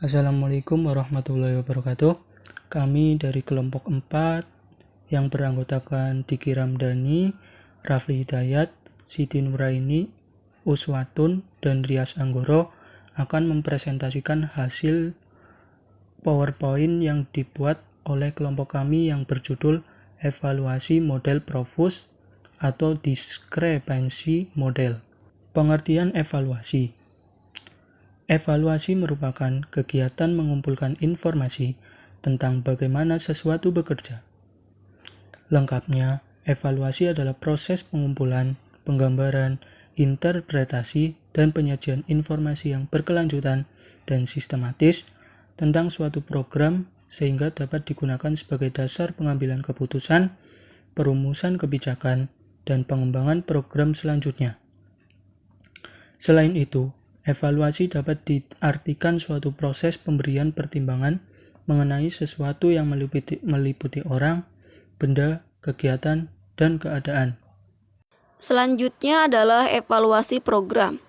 Assalamualaikum warahmatullahi wabarakatuh. Kami dari kelompok 4 yang beranggotakan Diki Ramdhani, Rafli Hidayat, Siti Nuraini, Uswatun, dan Rias Anggoro akan mempresentasikan hasil PowerPoint yang dibuat oleh kelompok kami yang berjudul Evaluasi Model Profus atau Diskrepensi Model. Pengertian evaluasi. Evaluasi merupakan kegiatan mengumpulkan informasi tentang bagaimana sesuatu bekerja. Lengkapnya, evaluasi adalah proses pengumpulan, penggambaran, interpretasi, dan penyajian informasi yang berkelanjutan dan sistematis tentang suatu program sehingga dapat digunakan sebagai dasar pengambilan keputusan, perumusan kebijakan, dan pengembangan program selanjutnya. Selain itu, evaluasi dapat diartikan suatu proses pemberian pertimbangan mengenai sesuatu yang meliputi orang, benda, kegiatan, dan keadaan. Selanjutnya adalah evaluasi program.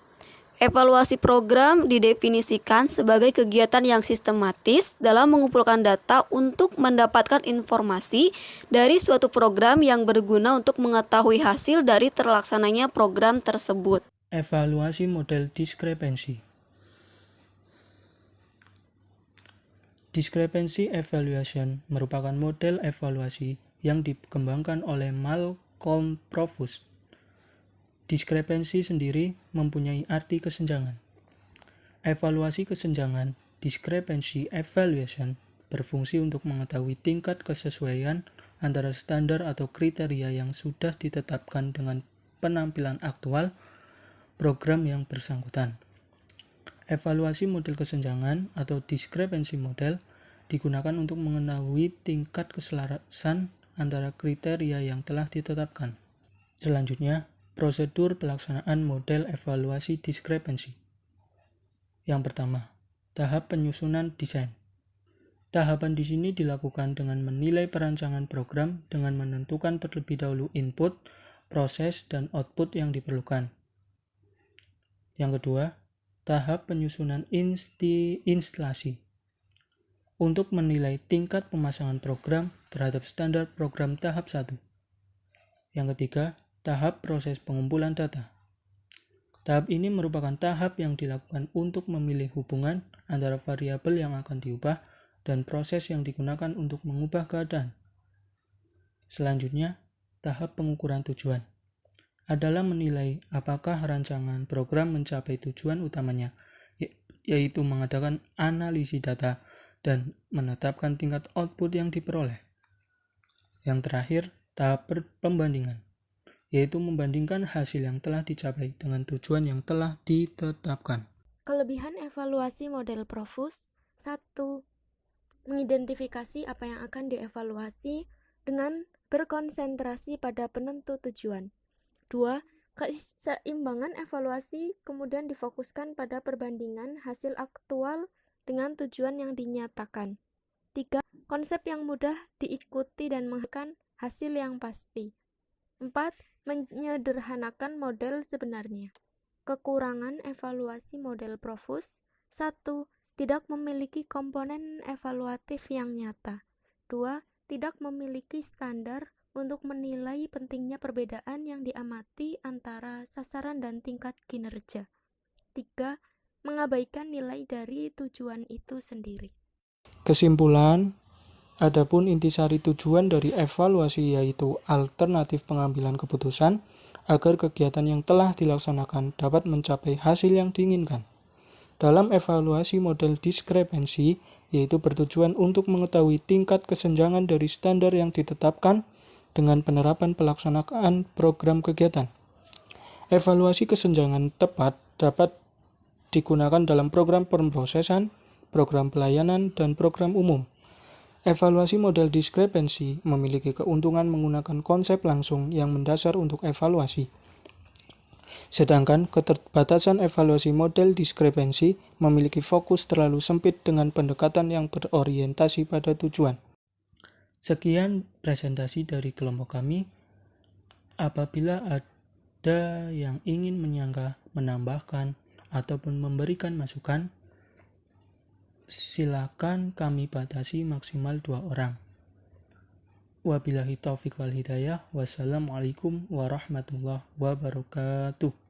Evaluasi program didefinisikan sebagai kegiatan yang sistematis dalam mengumpulkan data untuk mendapatkan informasi dari suatu program yang berguna untuk mengetahui hasil dari terlaksananya program tersebut. Evaluasi model diskrepensi. Discrepancy evaluation merupakan model evaluasi yang dikembangkan oleh Malcolm Profus. Diskrepensi sendiri mempunyai arti kesenjangan. Evaluasi kesenjangan, discrepancy evaluation, berfungsi untuk mengetahui tingkat kesesuaian antara standar atau kriteria yang sudah ditetapkan dengan penampilan aktual program yang bersangkutan. Evaluasi model kesenjangan atau discrepancy model digunakan untuk mengetahui tingkat keselarasan antara kriteria yang telah ditetapkan. Selanjutnya, prosedur pelaksanaan model evaluasi discrepancy. Yang pertama, tahap penyusunan desain. Tahapan di sini dilakukan dengan menilai perancangan program dengan menentukan terlebih dahulu input, proses, dan output yang diperlukan. Yang kedua, tahap penyusunan instalasi. Untuk menilai tingkat pemasangan program terhadap standar program tahap 1. Yang ketiga, tahap proses pengumpulan data. Tahap ini merupakan tahap yang dilakukan untuk memilih hubungan antara variabel yang akan diubah dan proses yang digunakan untuk mengubah keadaan. Selanjutnya, tahap pengukuran tujuan adalah menilai apakah rancangan program mencapai tujuan utamanya, yaitu mengadakan analisis data dan menetapkan tingkat output yang diperoleh. Yang terakhir, tahap pembandingan, yaitu membandingkan hasil yang telah dicapai dengan tujuan yang telah ditetapkan. Kelebihan evaluasi model Profus: 1. Mengidentifikasi apa yang akan dievaluasi dengan berkonsentrasi pada penentu tujuan. 2. Keseimbangan evaluasi kemudian difokuskan pada perbandingan hasil aktual dengan tujuan yang dinyatakan. 3. Konsep yang mudah diikuti dan menghasilkan hasil yang pasti. 4. Menyederhanakan model sebenarnya. Kekurangan evaluasi model Profus: 1. Tidak memiliki komponen evaluatif yang nyata. 2. Tidak memiliki standar untuk menilai pentingnya perbedaan yang diamati antara sasaran dan tingkat kinerja. 3. Mengabaikan nilai dari tujuan itu sendiri. Kesimpulan, adapun intisari tujuan dari evaluasi yaitu alternatif pengambilan keputusan agar kegiatan yang telah dilaksanakan dapat mencapai hasil yang diinginkan. Dalam evaluasi model diskrepensi, yaitu bertujuan untuk mengetahui tingkat kesenjangan dari standar yang ditetapkan dengan penerapan pelaksanaan program kegiatan. Evaluasi kesenjangan tepat dapat digunakan dalam program pemrosesan, program pelayanan, dan program umum. Evaluasi model diskrepensi memiliki keuntungan menggunakan konsep langsung yang mendasar untuk evaluasi. Sedangkan keterbatasan evaluasi model diskrepensi memiliki fokus terlalu sempit dengan pendekatan yang berorientasi pada tujuan. Sekian presentasi dari kelompok kami. Apabila ada yang ingin menambahkan, ataupun memberikan masukan, silakan kami batasi maksimal 2 orang. Wabillahi taufiq wal hidayah. Wassalamualaikum warahmatullahi wabarakatuh.